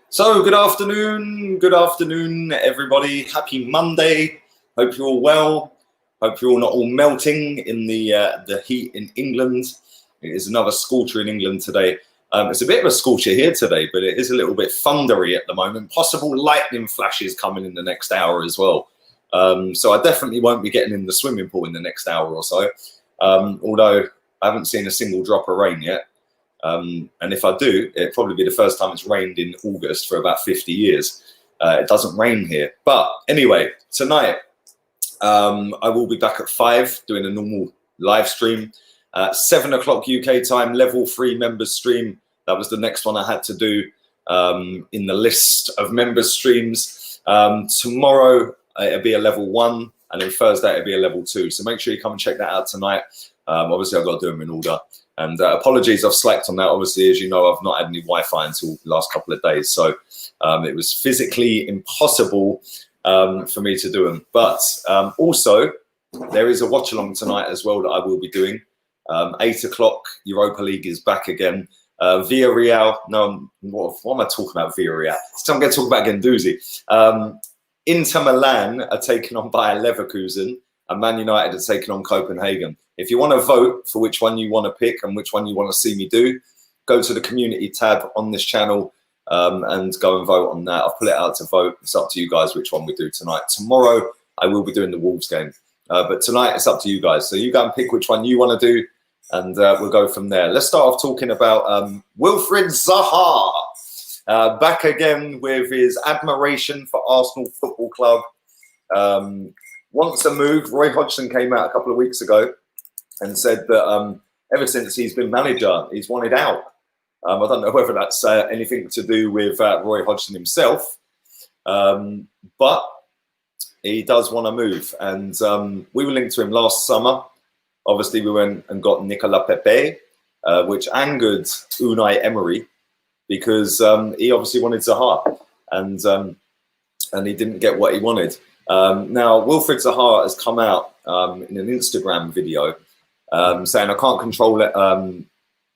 So good afternoon, everybody. Happy Monday. Hope you're all well. Hope you're all not all melting in the heat in England. It is another scorcher in England today. It's a bit of a scorcher here today, but it is a little bit thundery at the moment. Possible lightning flashes coming in the next hour as well. So I definitely won't be getting in the swimming pool in the next hour or so. Although I haven't seen a single drop of rain yet. And if I do, it'll probably be the first time it's rained in August for about 50 years. It doesn't rain here. But anyway, tonight I will be back at 5 doing a normal live stream. 7 o'clock UK time, level 3 members stream. That was the next one I had to do in the list of members streams. Tomorrow it'll be a level 1, and then Thursday it'll be a level 2. So make sure you come and check that out tonight. Obviously, I've got to do them in order. And apologies, I've slacked on that. Obviously, as you know, I've not had any Wi-Fi until the last couple of days. So it was physically impossible for me to do them. But also, there is a watch-along tonight as well that I will be doing. 8 o'clock, Europa League is back again. Villarreal, no, what am I talking about, Villarreal? So I'm going to talk about Guendouzi. Inter Milan are taken on Bayer Leverkusen, and Man United are taking on Copenhagen. If you want to vote for which one you want to pick and which one you want to see me do, go to the community tab on this channel and go and vote on that. I'll put it out to vote. It's up to you guys which one we do tonight. Tomorrow, I will be doing the Wolves game. But tonight, it's up to you guys. So you go and pick which one you want to do, and we'll go from there. Let's start off talking about Wilfried Zaha. Back again with his admiration for Arsenal Football Club. Wants a move. Roy Hodgson came out a couple of weeks ago and said that ever since he's been manager, he's wanted out. I don't know whether that's anything to do with Roy Hodgson himself, but he does want to move. And we were linked to him last summer. Obviously, we went and got Nicolas Pepe, which angered Unai Emery because he obviously wanted Zaha, and he didn't get what he wanted. Now, Wilfried Zaha has come out in an Instagram video saying, I can't control it.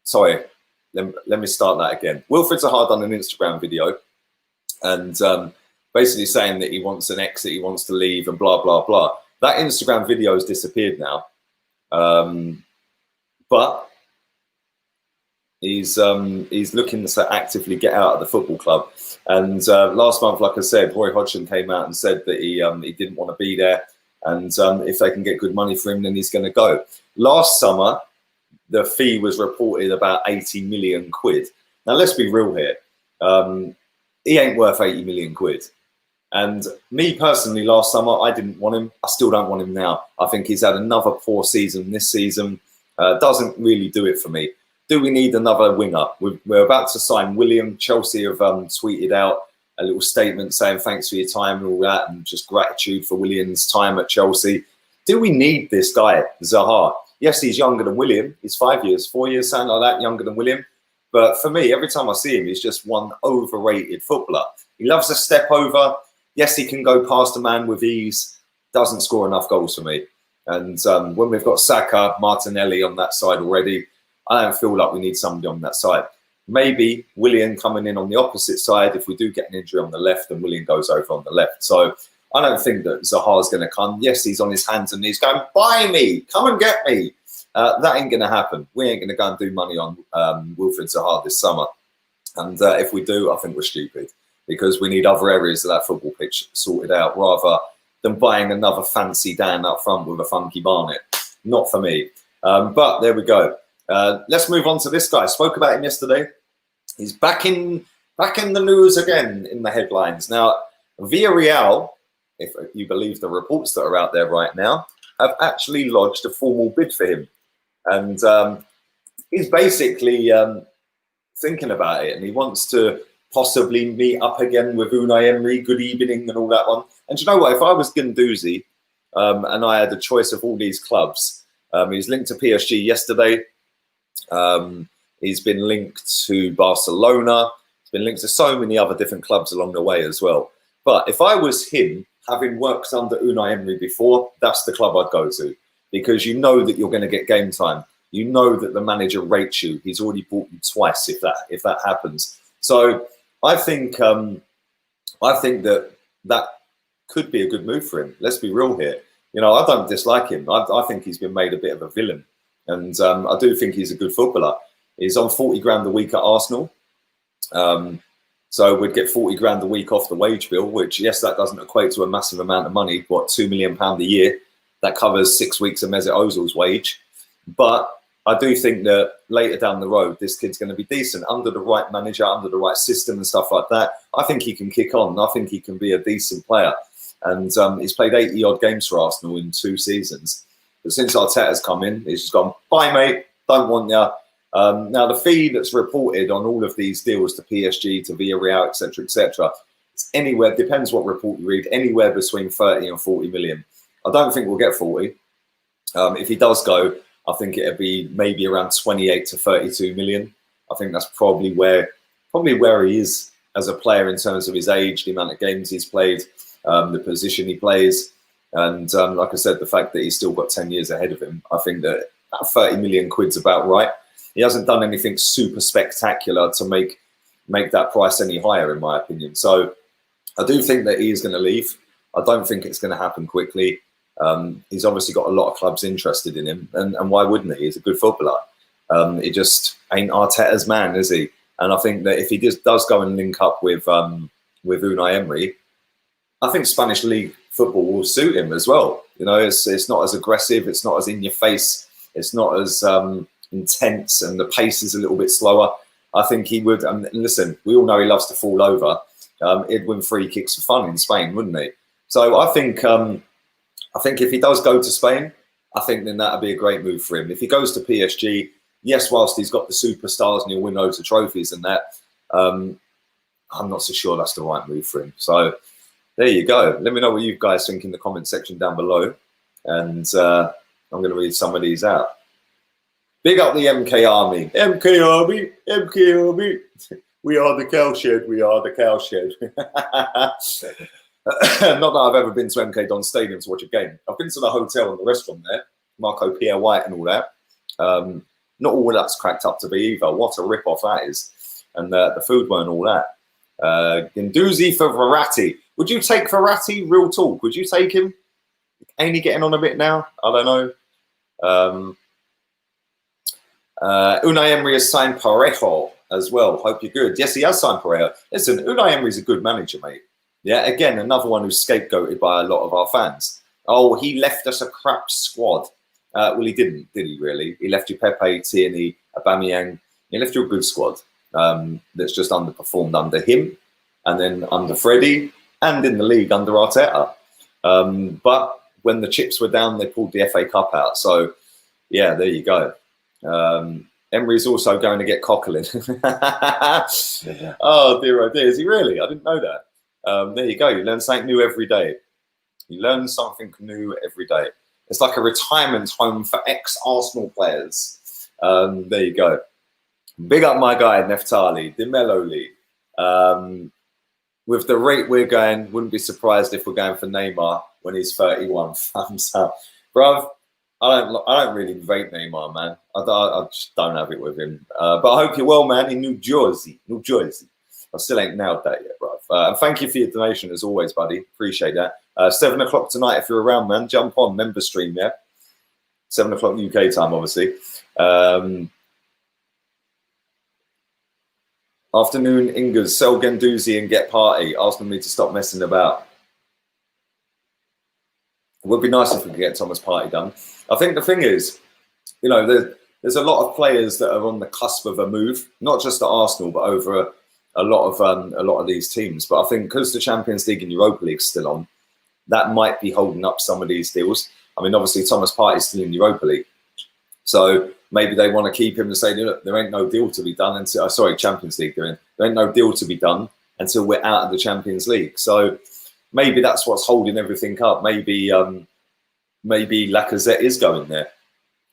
Sorry, let me start that again. Wilfried Zaha done an Instagram video and basically saying that he wants an exit, he wants to leave and blah, blah, blah. That Instagram video has disappeared now. But he's looking to actively get out of the football club. And last month, like I said, Roy Hodgson came out and said that he didn't want to be there. And if they can get good money for him, then he's going to go. Last summer, the fee was reported about 80 million quid. Now, let's be real here. He ain't worth 80 million quid. And me personally, last summer, I didn't want him. I still don't want him now. I think he's had another poor season this season. Doesn't really do it for me. Do we need another winger? We're about to sign Willian. Chelsea have tweeted out a little statement saying thanks for your time and all that, and just gratitude for Willian's time at Chelsea. Do we need this guy, Zaha? Yes, he's younger than Willian. He's 5 years, 4 years, something like that, younger than Willian. But for me, every time I see him, he's just one overrated footballer. He loves to step over. Yes, he can go past a man with ease. Doesn't score enough goals for me. And when we've got Saka, Martinelli on that side already, I don't feel like we need somebody on that side. Maybe Willian coming in on the opposite side. If we do get an injury on the left, then Willian goes over on the left. So I don't think that Zaha's going to come. Yes, he's on his hands and knees going, buy me, come and get me. That ain't going to happen. We ain't going to go and do money on Wilfried Zaha this summer. And if we do, I think we're stupid because we need other areas of that football pitch sorted out rather than buying another fancy Dan up front with a funky Barnet. Not for me. But there we go. Let's move on to this guy. I spoke about him yesterday. He's back in the news again in the headlines. Now, Villarreal, if you believe the reports that are out there right now, have actually lodged a formal bid for him. And he's basically thinking about it, and he wants to possibly meet up again with Unai Emery, good evening and all that one. And you know what? If I was Guendouzi and I had a choice of all these clubs, he's linked to PSG yesterday. He's been linked to Barcelona. He's been linked to so many other different clubs along the way as well. But if I was him, having worked under Unai Emery before, that's the club I'd go to, because you know that you're going to get game time. You know that the manager rates you. He's already bought you twice if that happens. So I think that could be a good move for him. Let's be real here. You know, I don't dislike him. I think he's been made a bit of a villain, and I do think he's a good footballer. He's on 40 grand a week at Arsenal, so we'd get 40 grand a week off the wage bill. Which, yes, that doesn't equate to a massive amount of money. What, £2 million a year? That covers 6 weeks of Mesut Ozil's wage. But I do think that later down the road, this kid's going to be decent under the right manager, under the right system and stuff like that. I think he can kick on. I think he can be a decent player. And he's played 80 odd games for Arsenal in 2 seasons. But since Arteta's come in, he's just gone, bye, mate, don't want you. Now, the fee that's reported on all of these deals to PSG, to Villarreal, etc., it's anywhere, depends what report you read, anywhere between 30 and 40 million. I don't think we'll get 40. If he does go, I think it'll be maybe around 28 to 32 million. I think that's probably where he is as a player in terms of his age, the amount of games he's played, the position he plays, and like I said, the fact that he's still got 10 years ahead of him. I think that 30 million quid's about right. He hasn't done anything super spectacular to make that price any higher, in my opinion. So I do think that he is going to leave. I don't think it's going to happen quickly. He's obviously got a lot of clubs interested in him, and why wouldn't he? He's a good footballer. He just ain't Arteta's man, is he? And I think that if he does go and link up with Unai Emery, I think Spanish league football will suit him as well. You know, it's not as aggressive, it's not as in your face, it's not as intense, and the pace is a little bit slower. I think he would. And listen, we all know he loves to fall over. He'd win free kicks for fun in Spain, wouldn't he? So I think if he does go to Spain, I think then that'd be a great move for him. If he goes to PSG, yes, whilst he's got the superstars and he'll win loads of trophies and that, I'm not so sure that's the right move for him. So there you go. Let me know what you guys think in the comment section down below, and I'm going to read some of these out. Big up the MK Army. MK Army, MK Army. We are the cowshed. We are the cowshed. Not that I've ever been to MK Don Stadium to watch a game. I've been to the hotel and the restaurant there, Marco Pierre White and all that. Not all that's cracked up to be either. What a rip-off that is. And the food weren't all that. Guendouzi for Verratti. Would you take Verratti? Real talk. Would you take him? Ain't he getting on a bit now? I don't know. Unai Emery has signed Parejo as well. Hope you're good. Yes, he has signed Parejo. Listen, Unai Emery's a good manager, mate. Yeah, again, another one who's scapegoated by a lot of our fans. Oh, he left us a crap squad. Well, he didn't, did he really? He left you Pepe, Tierney, Aubameyang. He left you a good squad that's just underperformed under him, and then under Freddie, and in the league under Arteta. But when the chips were down, they pulled the FA Cup out. So, yeah, there you go. Emery's also going to get Coquelin. Oh, dear, is he really? I didn't know that. There you go. You learn something new every day. You learn something new every day. It's like a retirement home for ex-Arsenal players. There you go. Big up my guy, Neftali, Demeloli. With the rate we're going, wouldn't be surprised if we're going for Neymar when he's 31. Thumbs up. Bruv, I don't really rate Neymar, man. I just don't have it with him. But I hope you're well, man, in New Jersey. I still ain't nailed that yet, bruv. And thank you for your donation as always, buddy. Appreciate that. 7 o'clock tonight, if you're around, man, jump on, member stream, yeah? 7 o'clock UK time, obviously. Afternoon, Ingers, sell Guendouzi and get party. Arsenal need to stop messing about. It would be nice if we could get Thomas Partey done. I think the thing is, you know, there's a lot of players that are on the cusp of a move, not just at Arsenal, but over a lot of these teams. But I think because the Champions League and Europa League still on, that might be holding up some of these deals. I mean, obviously Thomas Partey's still in Europa League, so maybe they want to keep him and say, look, there ain't no deal to be done until Champions League. There ain't no deal to be done until we're out of the Champions League. So maybe that's what's holding everything up. Maybe Lacazette is going there.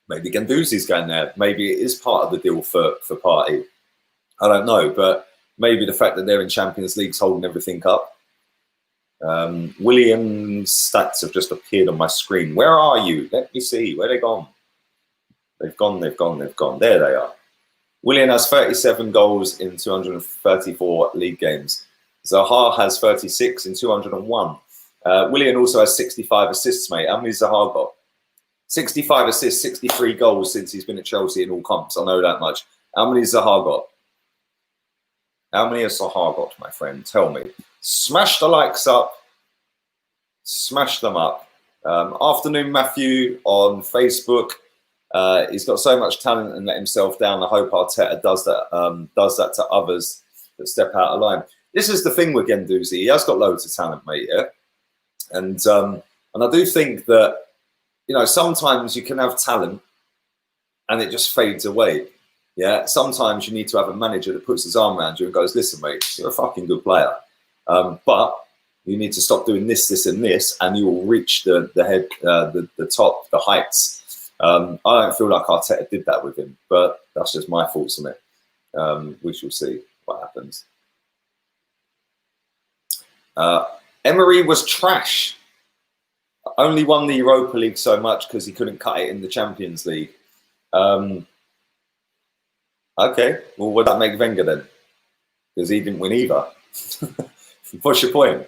Maybe Guendouzi's going there. Maybe it is part of the deal for Partey. I don't know, but maybe the fact that they're in Champions League's holding everything up. Willian's stats have just appeared on my screen. Where are you? Let me see. Where they gone? They've gone. There they are. Willian has 37 goals in 234 league games. Zaha has 36 in 201. Willian also has 65 assists, mate. How many has Zaha got? 65 assists, 63 goals since he's been at Chelsea in all comps. I know that much. How many has Zaha got? How many has Zaha got, my friend? Tell me. Smash the likes up. Smash them up. Afternoon Matthew on Facebook. He's got so much talent and let himself down. I hope Arteta does that to others that step out of line. This is the thing with Guendouzi. He has got loads of talent, mate. Yeah, and I do think that, you know, sometimes you can have talent and it just fades away. Yeah, sometimes you need to have a manager that puts his arm around you and goes, "Listen, mate, you're a fucking good player, but you need to stop doing this, this, and this, and you will reach the top, the heights." I don't feel like Arteta did that with him, but that's just my thoughts on it. We shall see what happens. Emery was trash. Only won the Europa League so much because he couldn't cut it in the Champions League. Okay, well, would that make Wenger then? Because he didn't win either. What's your point?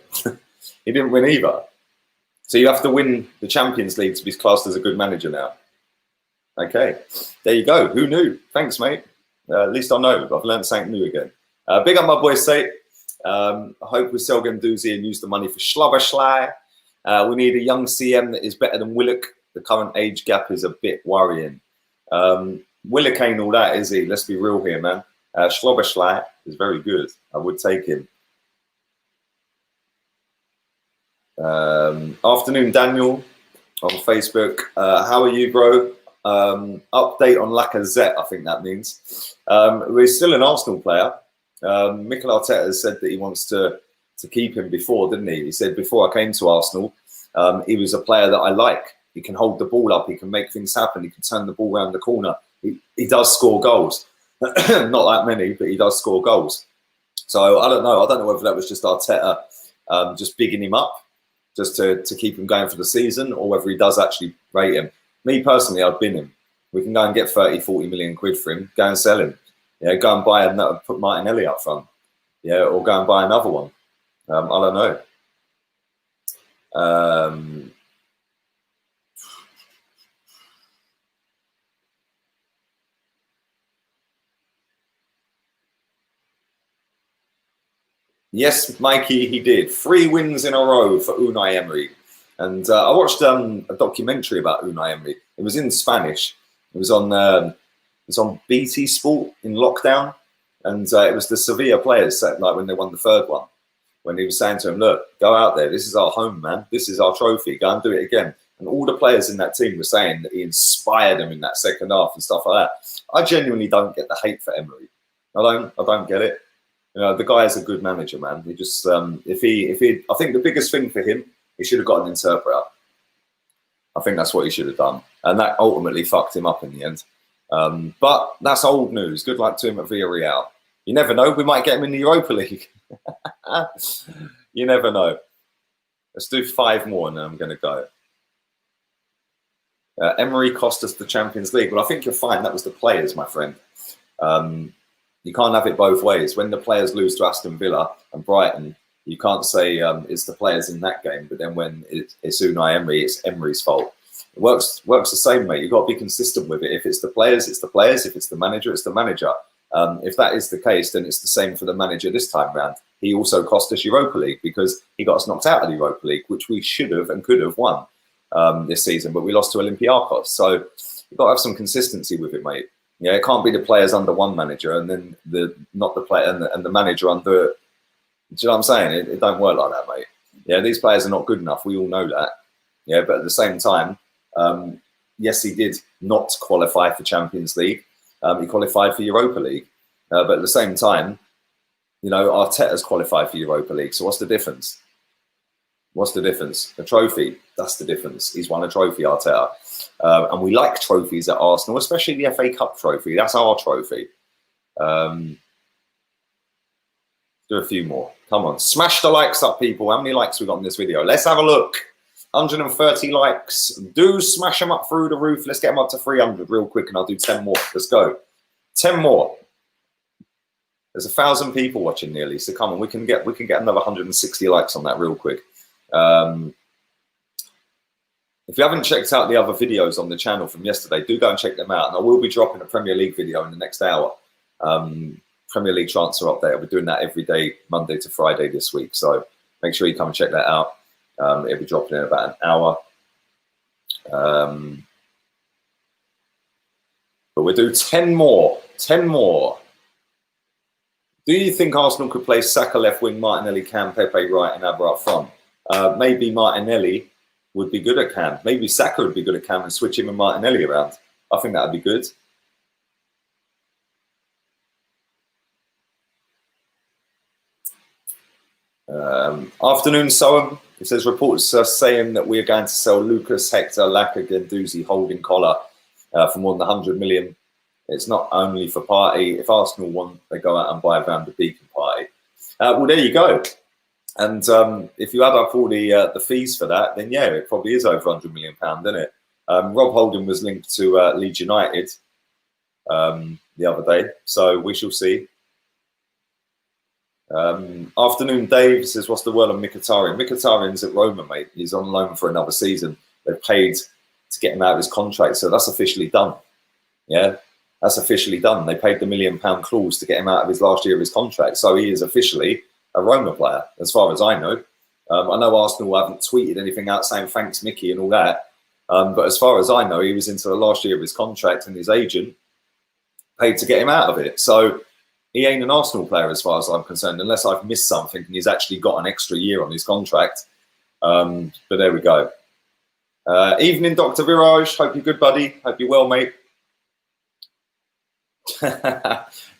He didn't win either. So you have to win the Champions League to be classed as a good manager now. Okay, there you go. Who knew? Thanks, mate. At least I know. I've learned something new again. Big up my boy, Sate. I hope we sell Guendouzi and use the money for Schlabberschlei. We need a young CM that is better than Willock. The current age gap is a bit worrying. Willock ain't all that, is he? Let's be real here, man. Schlabberschlei is very good. I would take him. Afternoon, Daniel on Facebook. How are you, bro? Update on Lacazette, I think that means. We're still an Arsenal player. Mikel Arteta has said that he wants to keep him before, didn't he? He said before I came to Arsenal, he was a player that I like. He can hold the ball up. He can make things happen. He can turn the ball around the corner. He does score goals. Not that many, but he does score goals. So I don't know. I don't know whether that was just Arteta just bigging him up just to keep him going for the season, or whether he does actually rate him. Me personally, I'd bin him. We can go and get 30, 40 million quid for him. Go and sell him. Yeah, go and buy another, put Martinelli up front. Yeah, or go and buy another one. I don't know. Yes, Mikey, he did. 3 wins in a row for Unai Emery. And I watched a documentary about Unai Emery. It was in Spanish. It was on BT Sport in lockdown. And it was the Sevilla players, like when they won the 3rd one, when he was saying to him, "Look, go out there. This is our home, man. This is our trophy. Go and do it again." And all the players in that team were saying that he inspired them in that second half and stuff like that. I genuinely don't get the hate for Emery. I don't get it. You know, the guy is a good manager, man. He just, if he, I think the biggest thing for him, he should have got an interpreter. I think that's what he should have done. And that ultimately fucked him up in the end. But that's old news. Good luck to him at Villarreal. You never know. We might get him in the Europa League. You never know. Let's do 5 more and then I'm going to go. Emery cost us the Champions League. Well, I think you'll find that was the players, my friend. You can't have it both ways. When the players lose to Aston Villa and Brighton, you can't say it's the players in that game. But then when it's Unai Emery, it's Emery's fault. It works the same, mate. You've got to be consistent with it. If it's the players, it's the players. If it's the manager, it's the manager. If that is the case, then it's the same for the manager this time round. He also cost us Europa League because he got us knocked out of the Europa League, which we should have and could have won this season, but we lost to Olympiacos. So you've got to have some consistency with it, mate. Yeah, it can't be the players under one manager and then not the player and the manager under. Do you know what I'm saying? It don't work like that, mate. Yeah, these players are not good enough. We all know that. Yeah, but at the same time, yes, he did not qualify for Champions League. He qualified for Europa League. But at the same time, you know, Arteta's qualified for Europa League. So what's the difference? What's the difference? A trophy. That's the difference. He's won a trophy, Arteta. And we like trophies at Arsenal, especially the FA Cup trophy. That's our trophy. Do a few more. Come on. Smash the likes up, people. How many likes we got in this video? Let's have a look. 130 likes. Do smash them up through the roof. Let's get them up to 300 real quick and I'll do 10 more. Let's go. 10 more. There's 1,000 people watching nearly. So come on, we can get another 160 likes on that real quick. If you haven't checked out the other videos on the channel from yesterday, do go and check them out. And I will be dropping a Premier League video in the next hour. Premier League transfer update. I'll be doing that every day, Monday to Friday this week. So make sure you come and check that out. It'll be dropping in about an hour. But we'll do 10 more. 10 more. Do you think Arsenal could play Saka left wing, Martinelli, Cam, Pepe right, and Abra up front? Maybe Martinelli would be good at Cam. Maybe Saka would be good at Cam and switch him and Martinelli around. I think that would be good. Afternoon, Soham. It says reports are saying that we are going to sell Lucas, Hector, Laka, Guendouzi, holding collar for more than 100 million. It's not only for Party. If Arsenal want, they go out and buy Van de Beek and Party. Well, there you go. And if you add up all the fees for that, then yeah, it probably is over £100 million, isn't it? Rob Holding was linked to Leeds United the other day, so we shall see. Afternoon, Dave says, what's the word on Mkhitaryan? Mkhitaryan's at Roma, mate. He's on loan for another season. They've paid to get him out of his contract, so that's officially done. Yeah, that's officially done. They paid the £1 million clause to get him out of his last year of his contract, so he is officially a Roma player, as far as I know. I know Arsenal haven't tweeted anything out saying thanks, Mickey, and all that. But as far as I know, he was into the last year of his contract, and his agent paid to get him out of it. So he ain't an Arsenal player as far as I'm concerned, unless I've missed something and he's actually got an extra year on his contract. But there we go. Evening, Dr. Viraj. Hope you're good, buddy. Hope you're well, mate.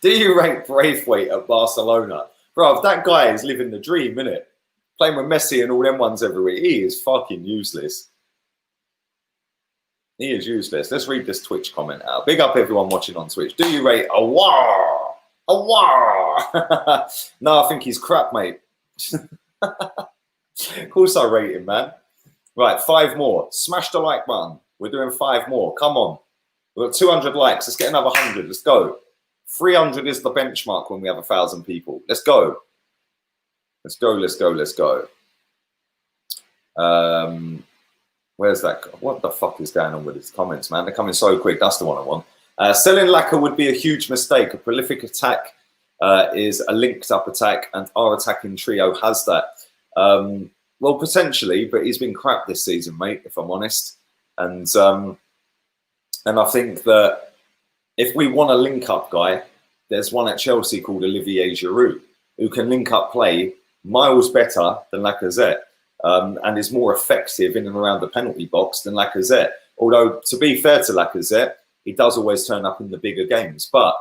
Do you rate Braithwaite at Barcelona? Bro, that guy is living the dream, innit? Playing with Messi and all them ones every week. He is fucking useless. He is useless. Let's read this Twitch comment out. Big up everyone watching on Twitch. Do you rate Awar? Awar! No, I think he's crap, mate. Of course I rate him, man. Right, 5 more. Smash the like button. We're doing 5 more. Come on. We've got 200 likes. Let's get another 100. Let's go. 300 is the benchmark when we have 1,000 people. Let's go. Let's go, let's go, let's go. Where's that? What the fuck is going on with his comments, man? They're coming so quick. That's the one I want. Selling Laka would be a huge mistake. A prolific attack is a linked-up attack, and our attacking trio has that. Well, potentially, but he's been crap this season, mate, if I'm honest. And I think that if we want a link-up guy, there's one at Chelsea called Olivier Giroud, who can link up play miles better than Lacazette, and is more effective in and around the penalty box than Lacazette. Although, to be fair to Lacazette, he does always turn up in the bigger games. But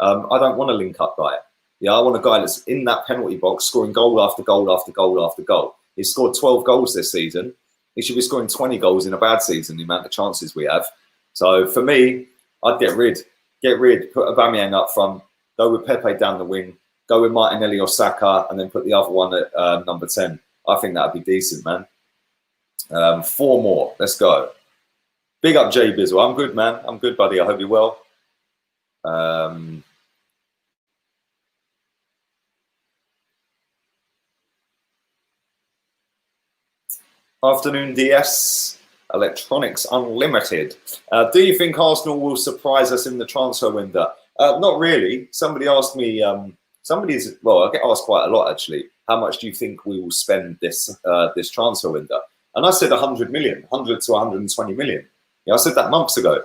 I don't want a link-up guy. Yeah, I want a guy that's in that penalty box, scoring goal after goal after goal after goal. He's scored 12 goals this season. He should be scoring 20 goals in a bad season, the amount of chances we have. So for me, I'd get rid, put Aubameyang up front, go with Pepe down the wing, go with Martinelli or Saka, and then put the other one at number 10. I think that'd be decent, man. 4 more. Let's go. Big up Jay Bizzle. I'm good, man. I'm good, buddy. I hope you're well. Afternoon, DS. Electronics Unlimited. Do you think Arsenal will surprise us in the transfer window? Not really. Somebody asked me, well, I get asked quite a lot actually, how much do you think we will spend this transfer window? And I said 100 million, 100 to 120 million. Yeah, I said that months ago.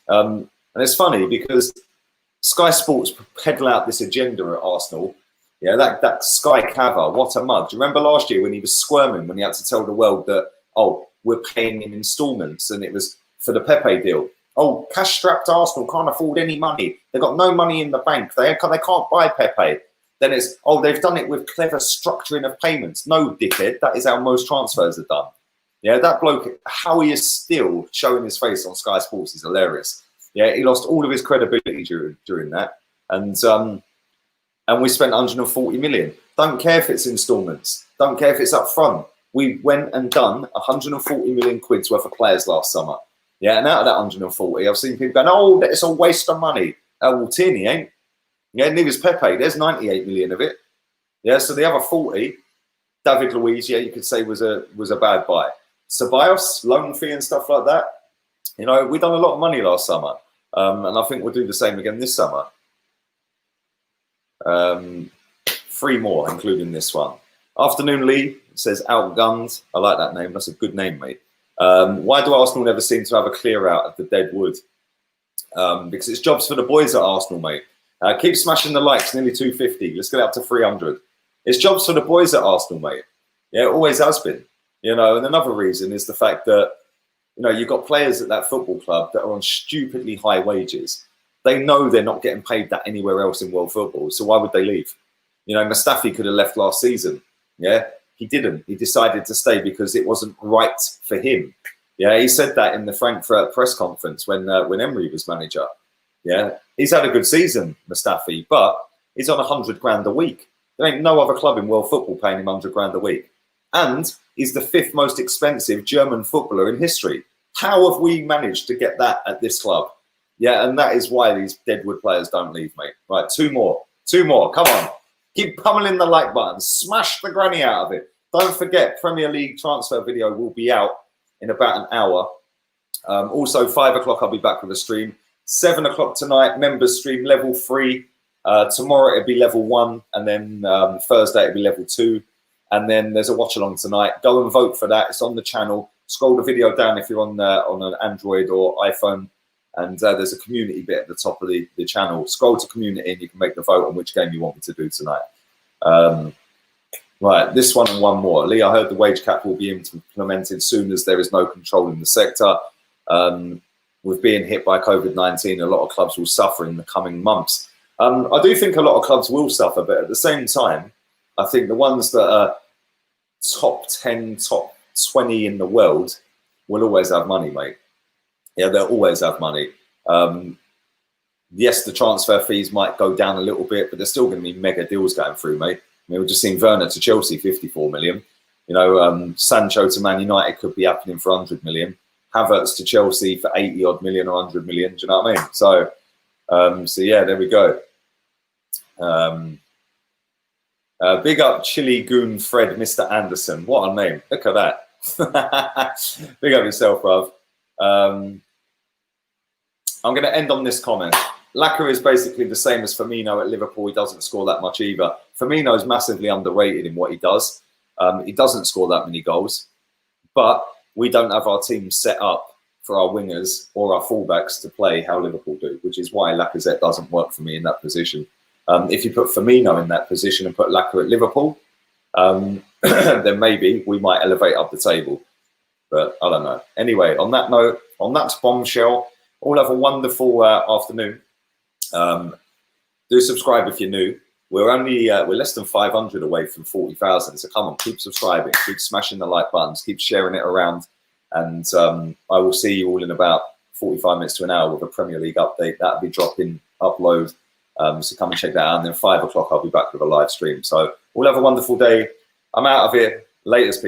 And it's funny because Sky Sports peddle out this agenda at Arsenal. Yeah, that Sky Cava, what a mug. Do you remember last year when he was squirming, when he had to tell the world that, oh, we're paying in installments, and it was for the Pepe deal. Oh, cash-strapped Arsenal can't afford any money. They've got no money in the bank. They can't buy Pepe. Then it's, oh, they've done it with clever structuring of payments. No, dickhead, that is how most transfers are done. Yeah, that bloke, how he is still showing his face on Sky Sports is hilarious. Yeah, he lost all of his credibility during that. And we spent 140 million. Don't care if it's installments. Don't care if it's up front. We went and done 140 million quid's worth of players last summer. Yeah, and out of that 140, I've seen people going, oh, it's a waste of money. Well, Tierney ain't. Yeah, Neves Pepe, there's 98 million of it. Yeah, so the other 40, David Luiz, yeah, you could say was a bad buy. Ceballos, loan fee and stuff like that. You know, we done a lot of money last summer, and I think we'll do the same again this summer. 3 more, including this one. Afternoon Lee says outgunned. I like that name. That's a good name, mate. Why do Arsenal never seem to have a clear out of the dead wood? Because it's jobs for the boys at Arsenal, mate. Keep smashing the likes, nearly 250. Let's get up to 300. It's jobs for the boys at Arsenal, mate. Yeah, it always has been. You know, and another reason is the fact that, you know, you've got players at that football club that are on stupidly high wages. They know they're not getting paid that anywhere else in world football, so why would they leave? You know, Mustafi could have left last season. Yeah, he didn't. He decided to stay because it wasn't right for him. Yeah, he said that in the Frankfurt press conference when Emery was manager. Yeah, he's had a good season, Mustafi, but he's on 100 grand a week. There ain't no other club in world football paying him 100 grand a week. And he's the 5th most expensive German footballer in history. How have we managed to get that at this club? Yeah, and that is why these deadwood players don't leave, mate. Right, 2 more. 2 more. Come on. Keep pummeling the like button. Smash the granny out of it. Don't forget, Premier League transfer video will be out in about an hour. Also, 5 o'clock, I'll be back with a stream. 7 o'clock tonight, members stream level 3. Tomorrow, it'll be level 1. And then Thursday, it'll be level 2. And then there's a watch along tonight. Go and vote for that. It's on the channel. Scroll the video down if you're on an Android or iPhone. And there's a community bit at the top of the channel. Scroll to community and you can make the vote on which game you want me to do tonight. Right, this one and one more. Lee, I heard the wage cap will be implemented soon as there is no control in the sector. With being hit by COVID-19, a lot of clubs will suffer in the coming months. I do think a lot of clubs will suffer, but at the same time, I think the ones that are top 10, top 20 in the world will always have money, mate. Yeah, they'll always have money. Yes, the transfer fees might go down a little bit, but there's still going to be mega deals going through, mate. I mean, we've just seen Werner to Chelsea, 54 million. You know, Sancho to Man United could be happening for 100 million. Havertz to Chelsea for 80 odd million or 100 million. Do you know what I mean? So yeah, there we go. Big up Chili Goon Fred, Mr. Anderson. What a name. Look at that. Big up yourself, bruv. I'm going to end on this comment. Laka is basically the same as Firmino at Liverpool. He doesn't score that much either. Firmino is massively underrated in what he does. He doesn't score that many goals, but we don't have our team set up for our wingers or our fullbacks to play how Liverpool do, which is why Lacazette doesn't work for me in that position. If you put Firmino in that position and put Laka at Liverpool, then maybe we might elevate up the table. But I don't know. Anyway, on that note, on that bombshell, all have a wonderful afternoon. Do subscribe if you're new. We're less than 500 away from 40,000. So come on, keep subscribing, keep smashing the like buttons, keep sharing it around. And I will see you all in about 45 minutes to an hour with a Premier League update. That'll be dropping upload. So come and check that out. And then 5 o'clock, I'll be back with a live stream. So all have a wonderful day. I'm out of here. Latest, people.